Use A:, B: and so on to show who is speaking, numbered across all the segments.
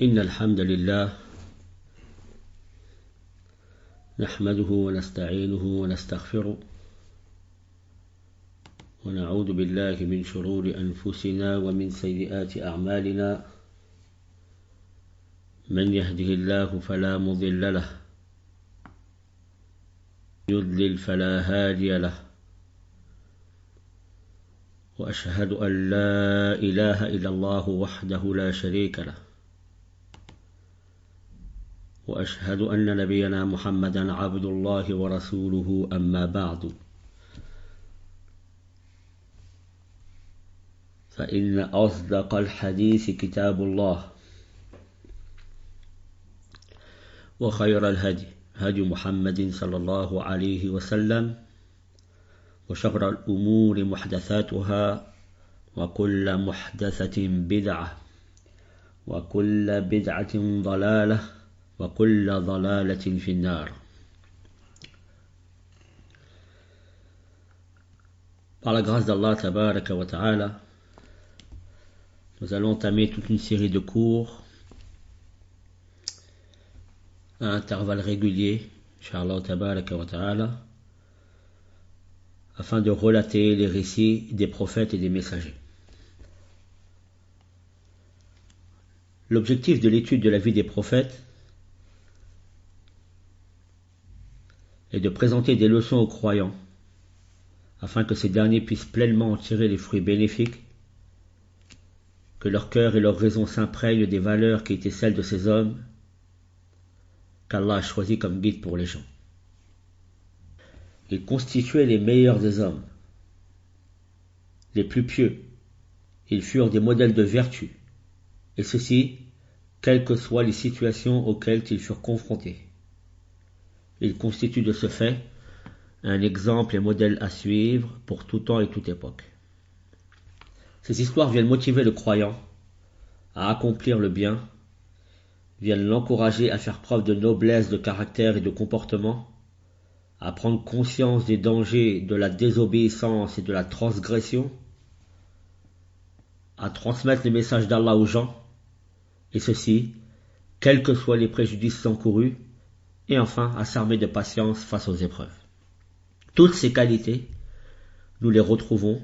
A: إن الحمد لله نحمده ونستعينه ونستغفره ونعوذ بالله من شرور أنفسنا ومن سيئات أعمالنا من يهده الله فلا مضل له يضلل فلا هادي له وأشهد أن لا إله إلا الله وحده لا شريك له وأشهد أن نبينا محمدا عبد الله ورسوله أما بعد فإن أصدق الحديث كتاب الله وخير الهدي هدي محمد صلى الله عليه وسلم وشر الأمور محدثاتها وكل محدثة بدعة وكل بدعة ضلالة وكل ضلالة في النار. Par la grâce d'Allah tabaraka wa ta'ala, nous allons entamer toute une série de cours à intervalles réguliers, Inch'Allah tabaraka wa ta'ala, afin de relater les récits des prophètes et des messagers. L'objectif de l'étude de la vie des prophètes est de présenter des leçons aux croyants, afin que ces derniers puissent pleinement en tirer les fruits bénéfiques, que leur cœur et leur raison s'imprègnent des valeurs qui étaient celles de ces hommes qu'Allah a choisis comme guide pour les gens. Ils constituaient les meilleurs des hommes, les plus pieux. Ils furent des modèles de vertu, et ceci, quelles que soient les situations auxquelles ils furent confrontés. Ils constituent de ce fait un exemple et modèle à suivre pour tout temps et toute époque. Ces histoires viennent motiver le croyant à accomplir le bien, viennent l'encourager à faire preuve de noblesse de caractère et de comportement, à prendre conscience des dangers de la désobéissance et de la transgression, à transmettre les messages d'Allah aux gens, et ceci, quels que soient les préjudices encourus, et enfin à s'armer de patience face aux épreuves. Toutes ces qualités, nous les retrouvons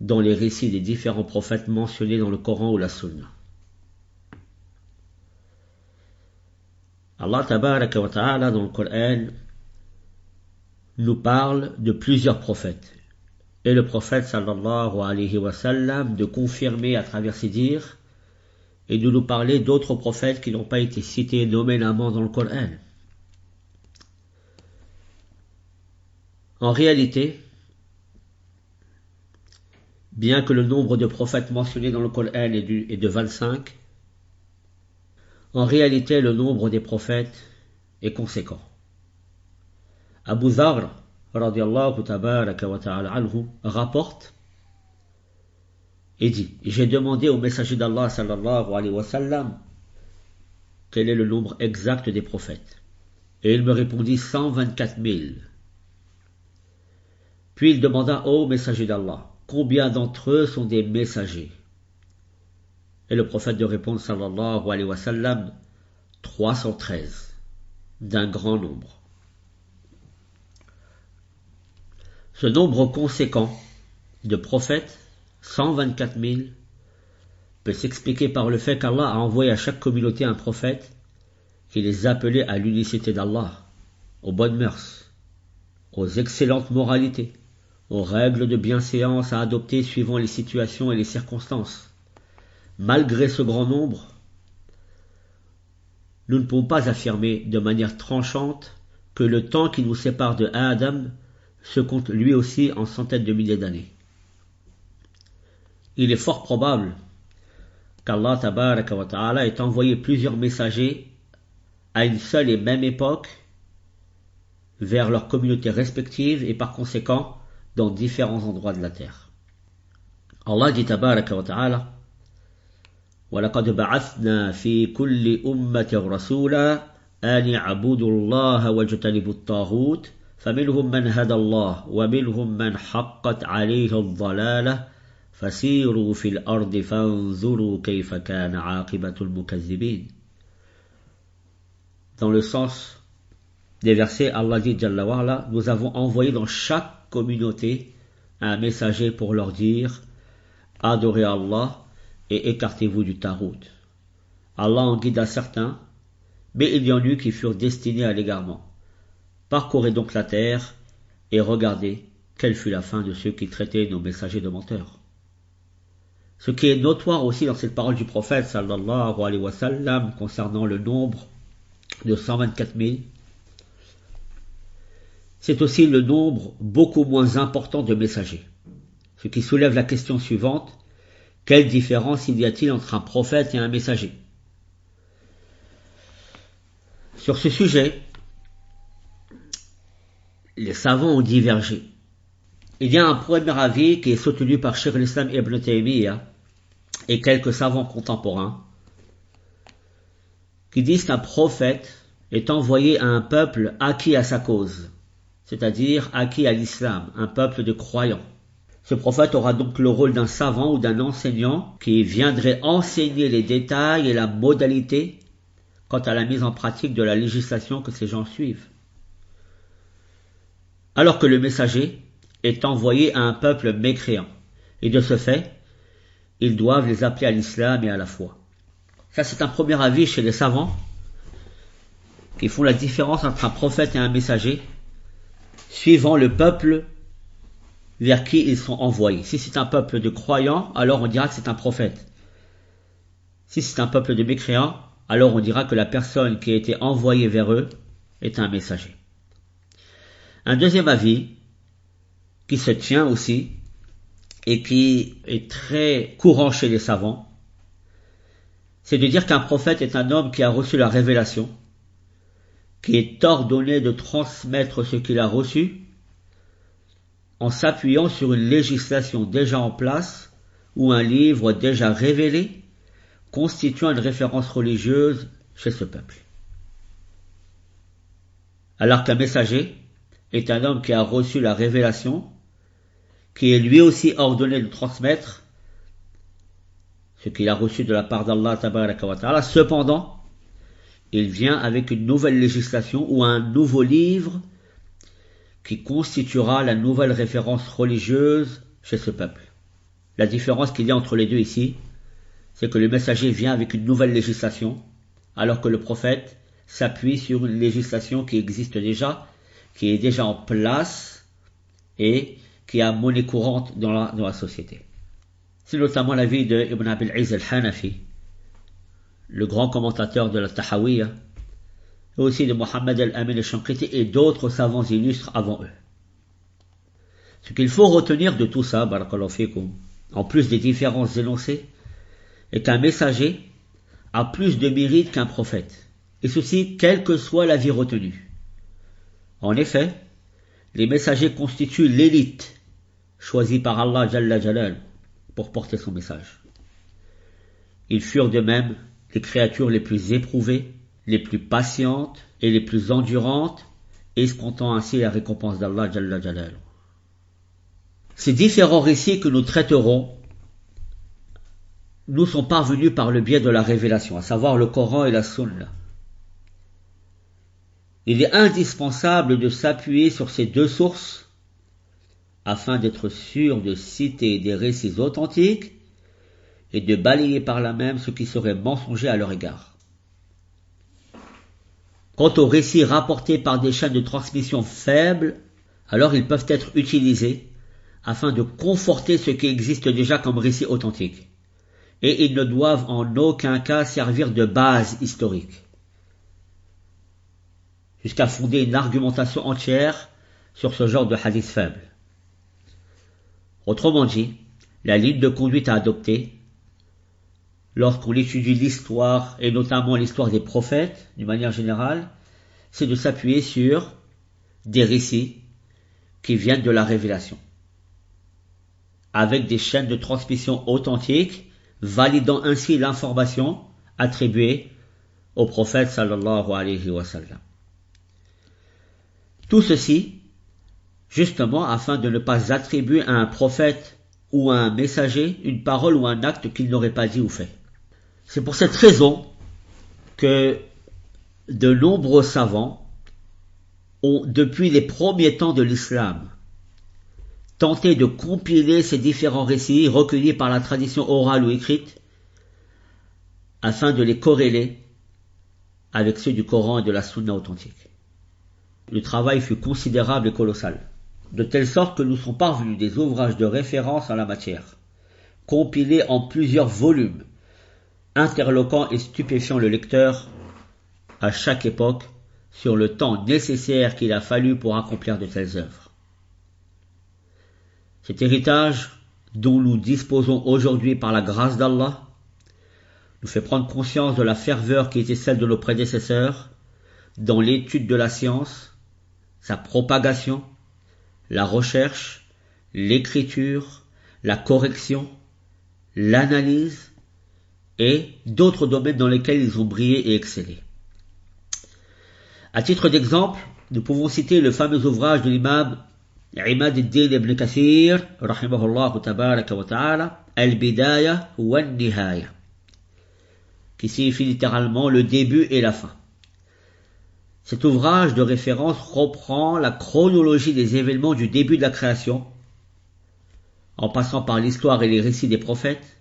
A: dans les récits des différents prophètes mentionnés dans le Coran ou la Sunna. Allah tabaraka wa ta'ala dans le Coran nous parle de plusieurs prophètes, et le prophète sallallahu alayhi wa sallam de confirmer à travers ses dires et de nous parler d'autres prophètes qui n'ont pas été cités nommément dans le Coran. En réalité, bien que le nombre de prophètes mentionnés dans le Coran est de 25, en réalité le nombre des prophètes est conséquent. Abu Dharr radiyallahu tabaraka wa ta'ala anhu rapporte et dit: j'ai demandé au messager d'Allah sallallahu alayhi wa sallam quel est le nombre exact des prophètes, et il me répondit 124 000. Puis il demanda au messager d'Allah combien d'entre eux sont des messagers, et le prophète de répondre sallallahu alayhi wa sallam 313, d'un grand nombre. Ce nombre conséquent de prophètes, 124 000, peut s'expliquer par le fait qu'Allah a envoyé à chaque communauté un prophète qui les appelait à l'unicité d'Allah, aux bonnes mœurs, aux excellentes moralités, aux règles de bienséance à adopter suivant les situations et les circonstances. Malgré ce grand nombre, nous ne pouvons pas affirmer de manière tranchante que le temps qui nous sépare de Adam se compte lui aussi en centaines de milliers d'années. Il est fort probable qu'Allah tabaraka wa ta'ala ait envoyé plusieurs messagers à une seule et même époque vers leurs communautés respectives et par conséquent dans différents endroits de la terre. Allah dit tabaraka wa ta'ala: وَلَقَدْ بَعَثْنَا فِي كُلِّ أُمَّةٍ رَسُولًا أَنِ اعْبُدُوا اللَّهَ وَاجْتَنِبُوا الطَّاغُوتَ فَمِنْهُمْ مَنْ هَدَى اللَّهُ وَمِنْهُمْ مَنْ حَقَّتْ عَلَيْهِ الضَّلَالَةُ فَسِيرُوا فِي الْأَرْضِ فَانظُرُوا كَيْفَ كَانَ عَاقِبَةُ الْمُكَذِّبِينَ. Dans le sens des versets, Allah dit Jalla wa ala, nous avons envoyé dans chaque communauté un messager pour leur dire adorez Allah et écartez-vous du tarout. Allah en guida certains, mais il y en eut qui furent destinés à l'égarement. Parcourez donc la terre et regardez quelle fut la fin de ceux qui traitaient nos messagers de menteurs. Ce qui est notoire aussi dans cette parole du prophète sallallahu alayhi wa sallam concernant le nombre de 124 000, c'est aussi le nombre beaucoup moins important de messagers. Ce qui soulève la question suivante, quelle différence y a-t-il entre un prophète et un messager? Sur ce sujet, les savants ont divergé. Il y a un premier avis qui est soutenu par Cheikh al-Islam Ibn Taymiyyah et quelques savants contemporains qui disent qu'un prophète est envoyé à un peuple acquis à sa cause, c'est-à-dire acquis à l'islam, un peuple de croyants. Ce prophète aura donc le rôle d'un savant ou d'un enseignant qui viendrait enseigner les détails et la modalité quant à la mise en pratique de la législation que ces gens suivent. Alors que le messager est envoyé à un peuple mécréant, et de ce fait, ils doivent les appeler à l'islam et à la foi. Ça, c'est un premier avis chez les savants qui font la différence entre un prophète et un messager suivant le peuple vers qui ils sont envoyés. Si c'est un peuple de croyants, alors on dira que c'est un prophète. Si c'est un peuple de mécréants, alors on dira que la personne qui a été envoyée vers eux est un messager. Un deuxième avis, qui se tient aussi, et qui est très courant chez les savants, c'est de dire qu'un prophète est un homme qui a reçu la révélation, qui est ordonné de transmettre ce qu'il a reçu, en s'appuyant sur une législation déjà en place, ou un livre déjà révélé, constituant une référence religieuse chez ce peuple. Alors qu'un messager est un homme qui a reçu la révélation, qui est lui aussi ordonné de transmettre ce qu'il a reçu de la part d'Allah tabaraka wa ta'ala. Cependant, il vient avec une nouvelle législation ou un nouveau livre qui constituera la nouvelle référence religieuse chez ce peuple. La différence qu'il y a entre les deux ici, c'est que le messager vient avec une nouvelle législation, alors que le prophète s'appuie sur une législation qui existe déjà, qui est déjà en place et qui a monnaie courante dans la société. C'est notamment l'avis de Ibn Abil Izz al-Hanafi, le grand commentateur de la Tahawiyya, et aussi de Mohammed al-Amin al-Shanqiti et d'autres savants illustres avant eux. Ce qu'il faut retenir de tout ça, barakallahu fikum, en plus des différences énoncées, est qu'un messager a plus de mérite qu'un prophète, et ceci quelle que soit la vie retenue. En effet, les messagers constituent l'élite choisie par Allah Jalla Jalal pour porter son message. Ils furent de même les créatures les plus éprouvées, les plus patientes et les plus endurantes, escomptant ainsi la récompense d'Allah Jalla Jalal. Ces différents récits que nous traiterons nous sont parvenus par le biais de la révélation, à savoir le Coran et la Sunna. Il est indispensable de s'appuyer sur ces deux sources afin d'être sûr de citer des récits authentiques et de balayer par là même ce qui serait mensonger à leur égard. Quant aux récits rapportés par des chaînes de transmission faibles, alors ils peuvent être utilisés afin de conforter ce qui existe déjà comme récit authentique. Et ils ne doivent en aucun cas servir de base historique, jusqu'à fonder une argumentation entière sur ce genre de hadith faible. Autrement dit, la ligne de conduite à adopter, lorsqu'on étudie l'histoire, et notamment l'histoire des prophètes, d'une manière générale, c'est de s'appuyer sur des récits qui viennent de la révélation, avec des chaînes de transmission authentiques, validant ainsi l'information attribuée au prophète sallallahu alayhi wa sallam. Tout ceci, justement, afin de ne pas attribuer à un prophète ou à un messager une parole ou un acte qu'il n'aurait pas dit ou fait. C'est pour cette raison que De nombreux savants ont, depuis les premiers temps de l'islam, tenté de compiler ces différents récits recueillis par la tradition orale ou écrite afin de les corréler avec ceux du Coran et de la Sunna authentique. Le travail fut considérable et colossal, de telle sorte que nous sont parvenus des ouvrages de référence en la matière, compilés en plusieurs volumes, interloquant et stupéfiant le lecteur à chaque époque sur le temps nécessaire qu'il a fallu pour accomplir de telles œuvres. Cet héritage, dont nous disposons aujourd'hui par la grâce d'Allah, nous fait prendre conscience de la ferveur qui était celle de nos prédécesseurs dans l'étude de la science, sa propagation, la recherche, l'écriture, la correction, l'analyse et d'autres domaines dans lesquels ils ont brillé et excellé. À titre d'exemple, nous pouvons citer le fameux ouvrage de l'imam Imad al-Din ibn Kathir, rahimahullah tabaraka wa ta'ala, Al-Bidaya wa Nihaya, qui signifie littéralement le début et la fin. Cet ouvrage de référence reprend la chronologie des événements du début de la création, en passant par l'histoire et les récits des prophètes,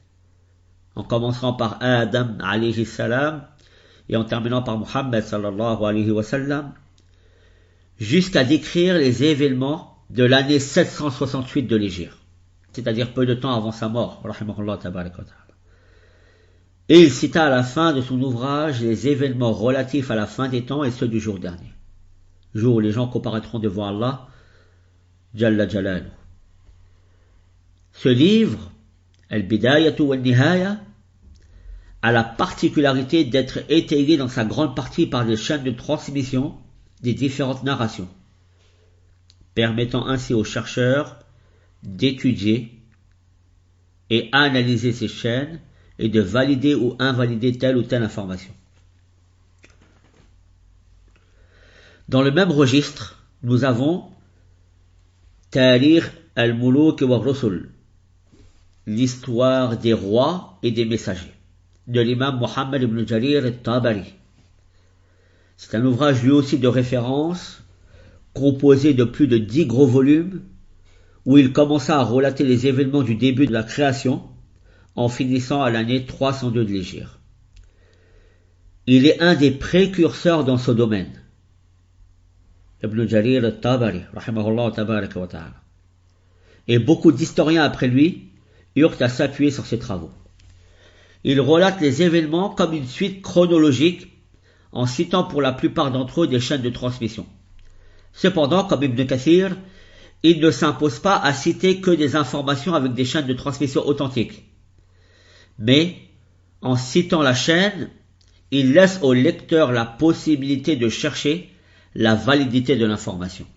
A: en commençant par Adam alayhi salam et en terminant par Muhammad sallallahu alayhi wa sallam, jusqu'à décrire les événements de l'année 768 de l'Hégire, c'est-à-dire peu de temps avant sa mort, rahimahullah tabaraka wa ta'ala. Et il cita à la fin de son ouvrage les événements relatifs à la fin des temps et ceux du jour dernier, jour où les gens comparaîtront devant Allah, Jalla Jalaluhu. Ce livre, Al-Bidayatu wa Nihaya, a la particularité d'être étayé dans sa grande partie par des chaînes de transmission des différentes narrations, permettant ainsi aux chercheurs d'étudier et analyser ces chaînes et de valider ou invalider telle ou telle information. Dans le même registre, nous avons Tarikh al-Muluk wa Rusul, l'histoire des rois et des messagers, de l'imam Muhammad ibn Jarir al-Tabari. C'est un ouvrage lui aussi de référence, composé de plus de 10 gros volumes, où il commença à relater les événements du début de la création, en finissant à l'année 302 de l'Hégire. Il est un des précurseurs dans ce domaine, Ibn Jarir al-Tabari, rahimahullah tabaraka wa ta'ala. Et beaucoup d'historiens après lui eurent à s'appuyer sur ses travaux. Il relate les événements comme une suite chronologique, en citant pour la plupart d'entre eux des chaînes de transmission. Cependant, comme Ibn Kathir, il ne s'impose pas à citer que des informations avec des chaînes de transmission authentiques. Mais, en citant la chaîne, il laisse au lecteur la possibilité de chercher la validité de l'information.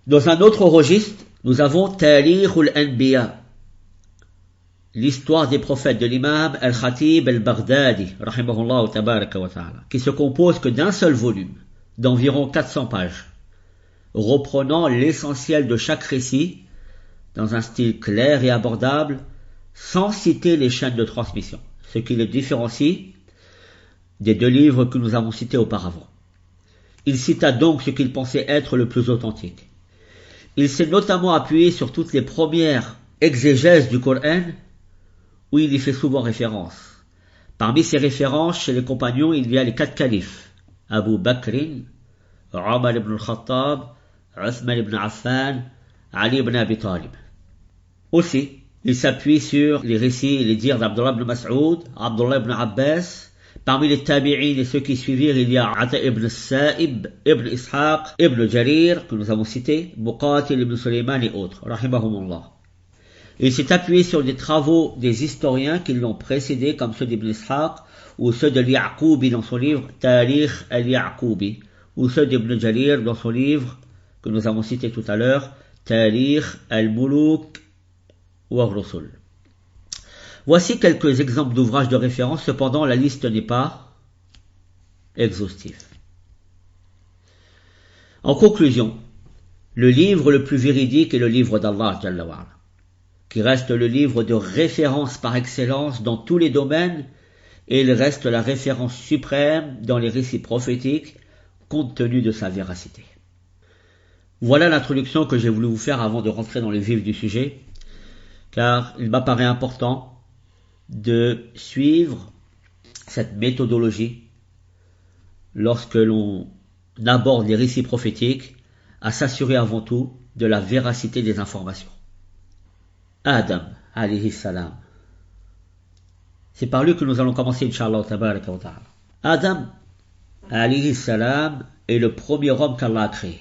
A: Dans un autre registre, nous avons Tarikh al-Anbiya, l'histoire des prophètes de l'imam al-Khatib al-Baghdadi, rahimahullah tabaraka wa ta'ala, qui se compose que d'un seul volume, d'environ 400 pages, reprenant l'essentiel de chaque récit, dans un style clair et abordable, sans citer les chaînes de transmission, ce qui le différencie des 2 livres que nous avons cités auparavant. Il cita donc ce qu'il pensait être le plus authentique. Il s'est notamment appuyé sur toutes les premières exégèses du Coran, où il y fait souvent référence. Parmi ces références, chez les compagnons, il y a les 4 califes, Abu Bakr, Omar ibn al-Khattab, Uthman ibn Affan, Ali ibn Abi Talib. Aussi, il s'appuie sur les récits et les dires d'Abdullah ibn Mas'ud, Abdullah ibn Abbas. Parmi les tabi'in et ceux qui suivirent, il y a Ata ibn Sa'ib, ibn Ishaq, ibn Jarir, que nous avons cité, Muqatil ibn Sulayman et autres, rahimahumullah. Il s'est appuyé sur des travaux des historiens qui l'ont précédé, comme ceux d'Ibn Ishaq, ou ceux de Ya'qoubi dans son livre Tarikh al-Ya'qoubi, ou ceux d'Ibn Jarir dans son livre, que nous avons cité tout à l'heure, Tarikh al-Muluk wa Rusul. Voici quelques exemples d'ouvrages de référence, cependant la liste n'est pas exhaustive. En conclusion, le livre le plus véridique est le livre d'Allah Jalla wa Ala, qui reste le livre de référence par excellence dans tous les domaines, et il reste la référence suprême dans les récits prophétiques, compte tenu de sa véracité. Voilà l'introduction que j'ai voulu vous faire avant de rentrer dans le vif du sujet, car il m'apparaît important de suivre cette méthodologie lorsque l'on aborde les récits prophétiques, à s'assurer avant tout de la véracité des informations. Adam, alayhi salam. C'est par lui que nous allons commencer, Inch'Allah, tabaraka wa ta'ala. Adam, alayhi salam, est le premier homme qu'Allah a créé.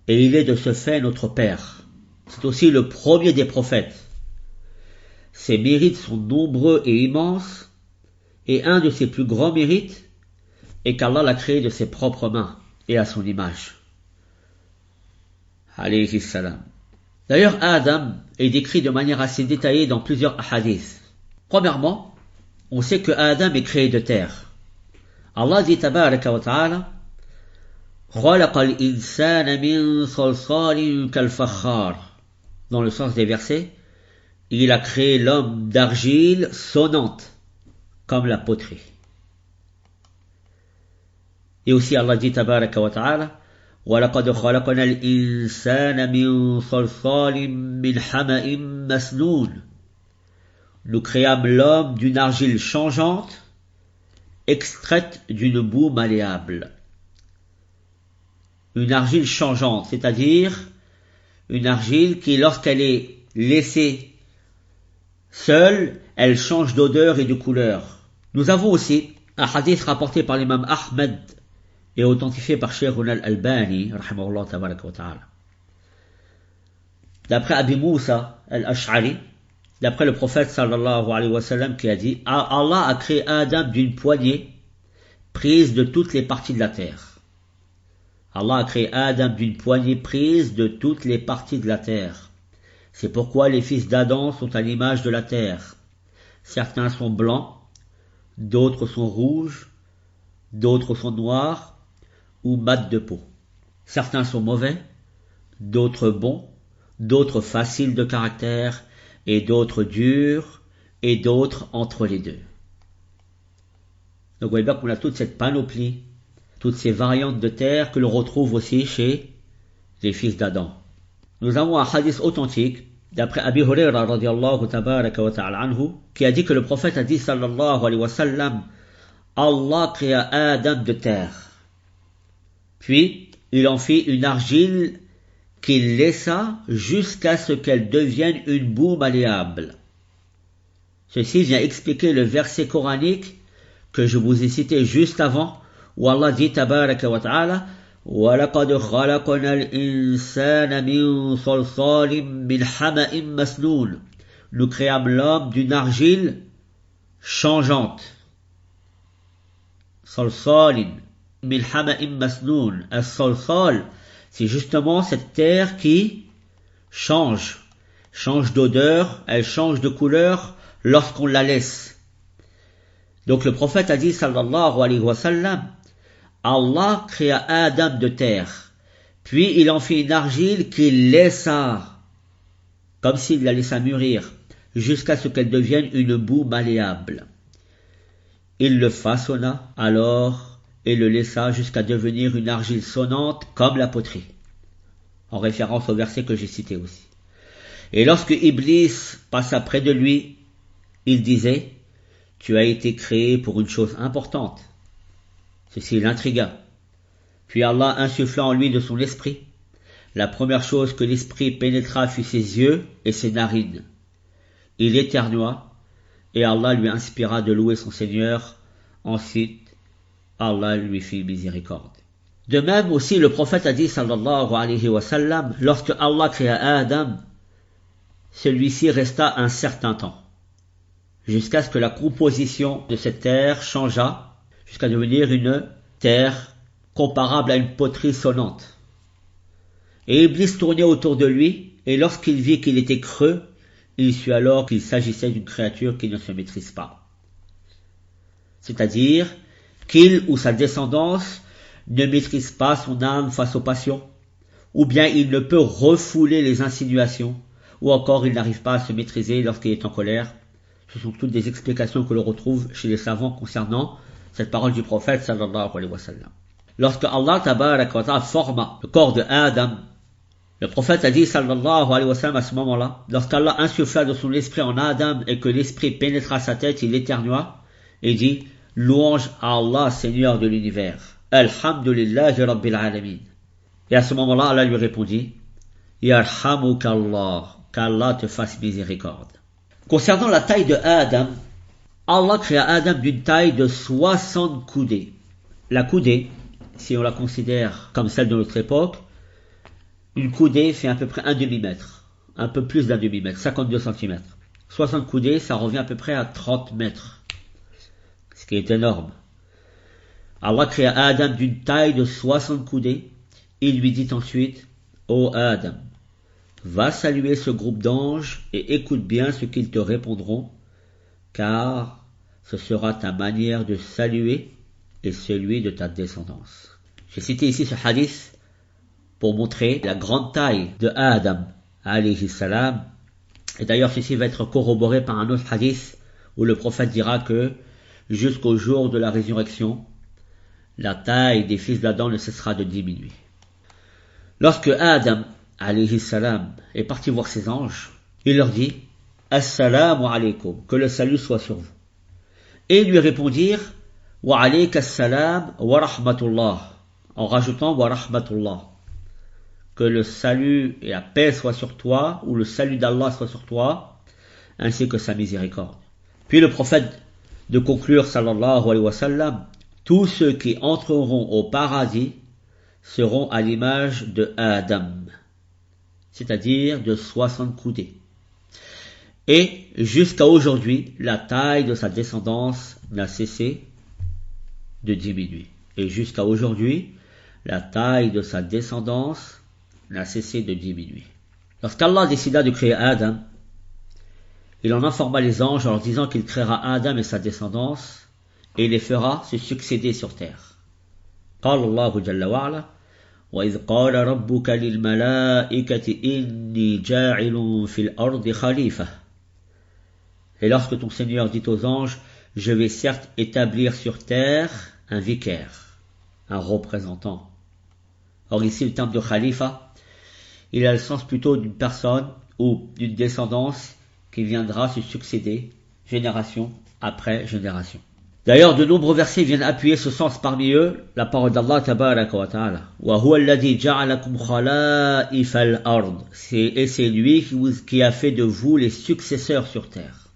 A: Et il est de ce fait notre père. C'est aussi le premier des prophètes. Ses mérites sont nombreux et immenses, et un de ses plus grands mérites est qu'Allah l'a créé de ses propres mains et à son image. Alayhi salam. D'ailleurs, Adam est décrit de manière assez détaillée dans plusieurs hadiths. Premièrement, on sait que Adam est créé de terre. Allah dit tabaraka wa ta'ala, خَلَقَ الْإِنسَانَ مِنْ صَلْصَالٍ كَالْفَخَّارِ. Dans le sens des versets, il a créé l'homme d'argile sonnante, comme la poterie. Et aussi Allah dit tabaraka wa ta'ala, وَلَقَدْ خَلَقْنَا الْإِنسَانَ مِنْ صَلْصَالٍ مِنْ حَمَإٍ مَسْنُونٍ. Nous créâmes l'homme d'une argile changeante, extraite d'une boue malléable. Une argile changeante, c'est-à-dire une argile qui, lorsqu'elle est laissée seule, elle change d'odeur et de couleur. Nous avons aussi un hadith rapporté par l'imam Ahmed et authentifié par Cheikh al-Albani, rahimahullah tabaraka wa ta'ala. D'après Abi Moussa al-Ash'ari, d'après le prophète sallallahu alayhi wa sallam qui a dit, Allah a créé Adam d'une poignée prise de toutes les parties de la terre. Allah a créé Adam d'une poignée prise de toutes les parties de la terre. C'est pourquoi les fils d'Adam sont à l'image de la terre. Certains sont blancs, d'autres sont rouges, d'autres sont noirs ou mat de peau. Certains sont mauvais, d'autres bons, d'autres faciles de caractère, et d'autres durs, et d'autres entre les deux. Donc vous voyez bien qu'on a toute cette panoplie, toutes ces variantes de terre que l'on retrouve aussi chez les fils d'Adam. Nous avons un hadith authentique, d'après Abi Huraira radiyallahu tabaraka wa ta'ala anhu, qui a dit que le prophète a dit sallallahu alayhi wa sallam, Allah créa Adam de terre. Puis, il en fit une argile qu'il laissa jusqu'à ce qu'elle devienne une boue malléable. Ceci vient expliquer le verset coranique que je vous ai cité juste avant, où Allah dit tabaraka wa ta'ala, وَلَقَدْ خَلَقْنَا الْإِنسَانَ مِنْ صَلْصَالٍ مِنْ حَمَإٍ مَسْنُونٍ. Nous créâmes l'homme d'une argile changeante. صَلْصَالٍ مِنْ حَمَإٍ مَسْنُونٍ. As-salsal, c'est justement cette terre qui change d'odeur, elle change de couleur lorsqu'on la laisse. Donc le prophète a dit sallallahu alayhi wa sallam, Allah créa Adam de terre, puis il en fit une argile qu'il laissa, comme s'il la laissa mûrir, jusqu'à ce qu'elle devienne une boue malléable. Il le façonna alors et le laissa jusqu'à devenir une argile sonnante comme la poterie, en référence au verset que j'ai cité aussi. Et lorsque Iblis passa près de lui, il disait, « Tu as été créé pour une chose importante. » Ceci l'intrigua. Puis Allah insuffla en lui de son esprit. La première chose que l'esprit pénétra fut ses yeux et ses narines. Il éternua, et Allah lui inspira de louer son Seigneur. Ensuite, Allah lui fit miséricorde. De même aussi, le prophète a dit, sallallahu alayhi wa sallam, lorsque Allah créa Adam, celui-ci resta un certain temps, jusqu'à ce que la composition de cette terre changeât, jusqu'à devenir une terre comparable à une poterie sonnante. Et Iblis tournait autour de lui, et lorsqu'il vit qu'il était creux, il sut alors qu'il s'agissait d'une créature qui ne se maîtrise pas. C'est-à-dire qu'il ou sa descendance ne maîtrise pas son âme face aux passions, ou bien il ne peut refouler les insinuations, ou encore il n'arrive pas à se maîtriser lorsqu'il est en colère. Ce sont toutes des explications que l'on retrouve chez les savants concernant cette parole du prophète sallallahu alayhi wa sallam. lorsque Allah tabaraka wa ta'ala forma le corps de Adam, le prophète a dit sallallahu alayhi wa sallam à ce moment-là, lorsqu'Allah insuffla de son esprit en Adam et que l'esprit pénétra sa tête, il éternua et dit louange à Allah, Seigneur de l'univers. Alhamdulillahi Rabbil Alamin. Et à ce moment-là, Allah lui répondit Yarhamukallah, qu'Allah te fasse miséricorde. Concernant la taille de Adam, Allah créa Adam d'une taille de 60 coudées. La coudée, si on la considère comme celle de notre époque, une coudée fait à peu près un demi-mètre, un peu plus d'un demi-mètre, 52 cm. 60 coudées, ça revient à peu près à 30 mètres, ce qui est énorme. Allah créa Adam d'une taille de 60 coudées. Il lui dit ensuite, ô Adam, va saluer ce groupe d'anges et écoute bien ce qu'ils te répondront, car ce sera ta manière de saluer et celui de ta descendance. J'ai cité ici ce hadith pour montrer la grande taille de Adam, alayhi salam. Et d'ailleurs, ceci va être corroboré par un autre hadith où le prophète dira que jusqu'au jour de la résurrection, la taille des fils d'Adam ne cessera de diminuer. Lorsque Adam, alayhi salam, est parti voir ses anges, il leur dit Assalamu alaykum, que le salut soit sur vous. Et ils lui répondirent Wa alayka assalam wa rahmatullah, en rajoutant Wa rahmatullah, que le salut et la paix soient sur toi, ou le salut d'Allah soit sur toi, ainsi que sa miséricorde. Puis le prophète de conclure sallallahu alayhi wa sallam, tous ceux qui entreront au paradis seront à l'image de Adam, c'est-à-dire de 60 coudées. Et jusqu'à aujourd'hui, la taille de sa descendance n'a cessé de diminuer. Et jusqu'à aujourd'hui, la taille de sa descendance n'a cessé de diminuer. Lorsqu'Allah décida de créer Adam, il en informa les anges en leur disant qu'il créera Adam et sa descendance et les fera se succéder sur terre. قال الله جل وعلا وإذ قال ربك للملائكة إني جاعل في الأرض خليفة. Et lorsque ton Seigneur dit aux anges, je vais certes établir sur terre un vicaire, un représentant. Or ici le terme de khalifa, il a le sens plutôt d'une personne ou d'une descendance qui viendra se succéder génération après génération. D'ailleurs, de nombreux versets viennent appuyer ce sens, parmi eux la parole d'Allah tabaraka wa ta'ala. Wa huwa alladhi ja'alakum khala'ifa al-ard. Et c'est lui qui a fait de vous les successeurs sur terre.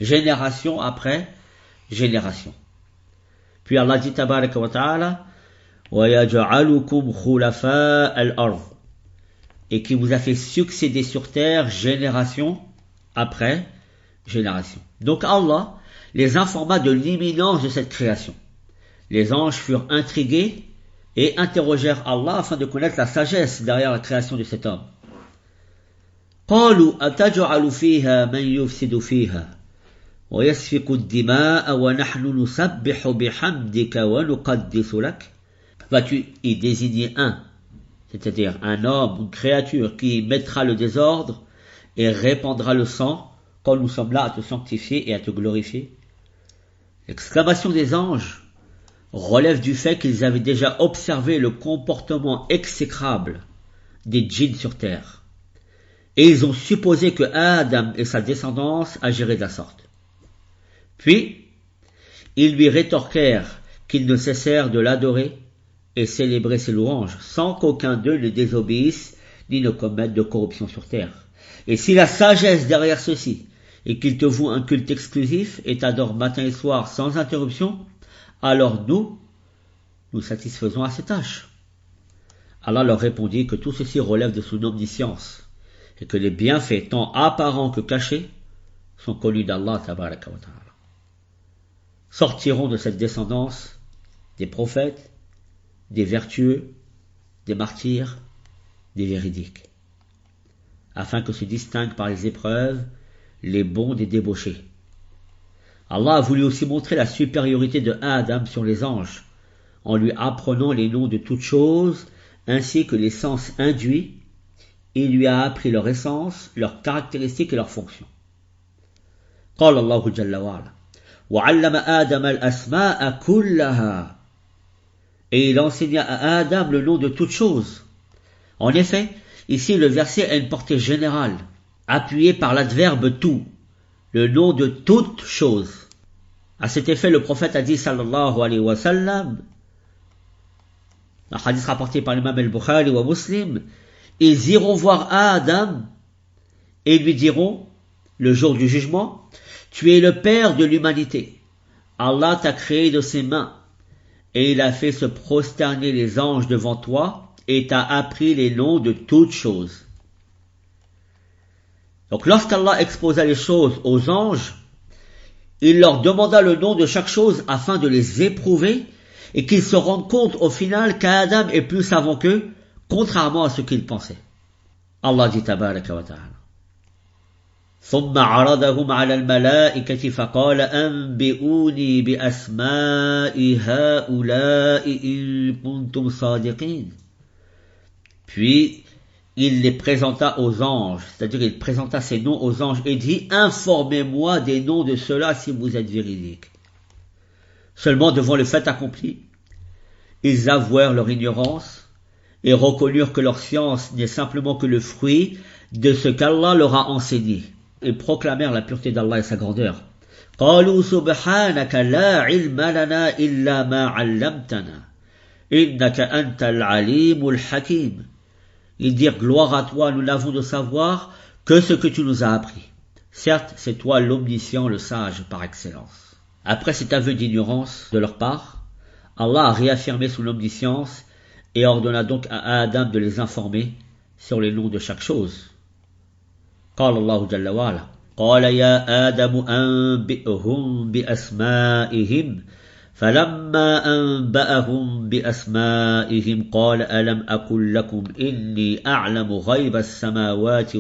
A: Génération après génération. Puis Allah dit tabaraka wa ta'ala wa yaj'alukum khulafa al-ard. Et qui vous a fait succéder sur terre génération après génération. Donc Allah les informa de l'imminence de cette création. Les anges furent intrigués et interrogèrent Allah afin de connaître la sagesse derrière la création de cet homme. قالوا أتجعل فيها من يفسد فيها ويسفك الدماء ونحن نسبح بحمدك ونقدس لك. Vas-tu y désigner un, c'est-à-dire un homme, une créature qui mettra le désordre et répandra le sang quand nous sommes là à te sanctifier et à te glorifier? L'exclamation des anges relève du fait qu'ils avaient déjà observé le comportement exécrable des djinns sur terre. Et ils ont supposé que Adam et sa descendance agiraient de la sorte. Puis, ils lui rétorquèrent qu'ils ne cessèrent de l'adorer et célébrer ses louanges, sans qu'aucun d'eux ne désobéisse ni ne commette de corruption sur terre. Et si la sagesse derrière ceci et qu'ils te vouent un culte exclusif et t'adorent matin et soir sans interruption, alors nous satisfaisons à ces tâches. Allah leur répondit que tout ceci relève de son omniscience et que les bienfaits tant apparents que cachés sont connus d'Allah tabaraka wa ta'ala. Sortiront de cette descendance des prophètes, des vertueux, des martyrs, des véridiques, afin que se distinguent par les épreuves les bons des débauchés. Allah a voulu aussi montrer la supériorité de Adam sur les anges, en lui apprenant les noms de toutes choses, ainsi que les sens induits. Il lui a appris leur essence, leurs caractéristiques et leurs fonctions. قال الله جل وعلا وعلم آدم الأسماء كلها. et il enseigna à Adam le nom de toutes choses. En effet, ici le verset a une portée générale, appuyée par l'adverbe tout, le nom de toutes choses. À cet effet, le prophète a dit sallallahu alayhi wa sallam, un hadith rapporté par l'imam al-Bukhari ou Muslim, ils iront voir Adam et lui diront, le jour du jugement, tu es le père de l'humanité. Allah t'a créé de ses mains et il a fait se prosterner les anges devant toi et t'a appris les noms de toutes choses. Donc lorsqu'Allah exposa les choses aux anges, il leur demanda le nom de chaque chose afin de les éprouver et qu'ils se rendent compte au final qu'Adam est plus savant qu'eux, contrairement à ce qu'ils pensaient. Allah dit tabaraka wa ta'ala. ثم عرضهم على الملائكة فقال أنبئوني بأسماء هؤلاء إن كنتم صادقين. Puis il les présenta aux anges, c'est-à-dire il présenta ces noms aux anges et dit informez-moi des noms de ceux-là si vous êtes véridiques. Seulement devant le fait accompli, ils avouèrent leur ignorance et reconnurent que leur science n'est simplement que le fruit de ce qu'Allah leur a enseigné. Et proclamèrent la pureté d'Allah et sa grandeur. قالوا سبحانك لا علم لنا إلا ما علمتنا إنك أنت العليم الحكيم. Ils dirent gloire à toi, nous n'avons de savoir que ce que tu nous as appris. Certes, c'est toi l'omniscient, le sage par excellence. Après cet aveu d'ignorance de leur part, Allah a réaffirmé son omniscience et ordonna donc à Adam de les informer sur les noms de chaque chose. قال الله جل وعلا قال يا آدم أنبئهم بأسمائهم فلما أنبأهم بأسمائهم قال ألم أقل لكم إني أعلم غيب السماوات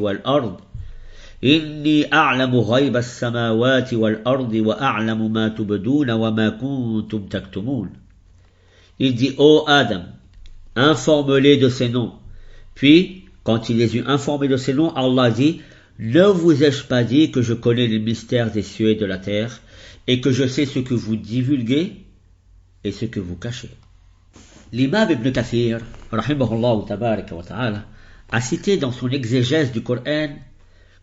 A: والأرض وأعلم ما تبدون وما كنتم تكتمون. Il dit, ô Adam, informe-les de ces noms. Puis, quand il les eut informés de ces noms, Allah dit, ne vous ai-je pas dit que je connais les mystères des cieux et de la terre, et que je sais ce que vous divulguez et ce que vous cachez. L'imam Ibn Kathir, rahimahullah tabaraka wa ta'ala, a cité dans son exégèse du Coran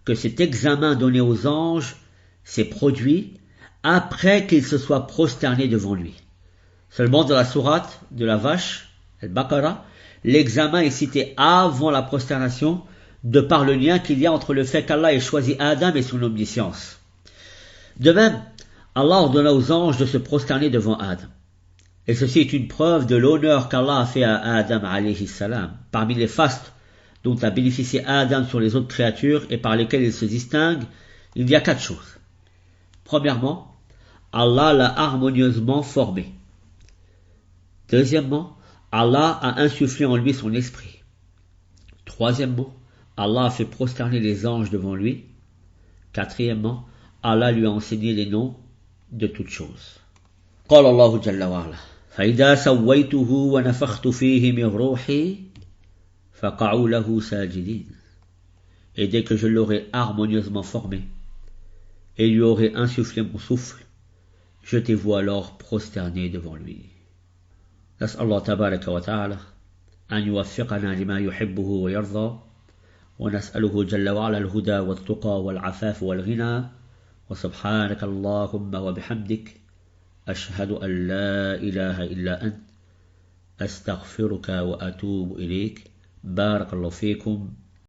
A: que cet examen donné aux anges s'est produit après qu'ils se soient prosternés devant lui. Seulement dans la sourate de la vache, Al-Baqarah, l'examen est cité avant la prosternation, de par le lien qu'il y a entre le fait qu'Allah ait choisi Adam et son omniscience. De même, Allah ordonna aux anges de se prosterner devant Adam. Et ceci est une preuve de l'honneur qu'Allah a fait à Adam alayhi salam. Parmi les fastes dont a bénéficié Adam sur les autres créatures et par lesquelles il se distingue, il y a 4 choses. Premièrement, Allah l'a harmonieusement formé. Deuxièmement, Allah a insufflé en lui son esprit. Troisièmement, Allah a fait prosterner les anges devant lui. Quatrièmement, Allah lui a enseigné les noms de toutes choses. قال الله جل وعلا فإذا سويته ونفخت فيه من روحي فقعوا له ساجدين. Et dès que je l'aurai harmonieusement formé et lui aurai insufflé mon souffle, jetez-vous alors prosterné devant lui. نسأل الله تبارك وتعالى أن يوفقنا لما يحبه ويرضى ونسأله جل وعلا الهدى والتقى والعفاف والغنى وسبحانك اللهم وبحمدك أشهد أن لا إله إلا أنت أستغفرك وأتوب إليك بارك الله فيكم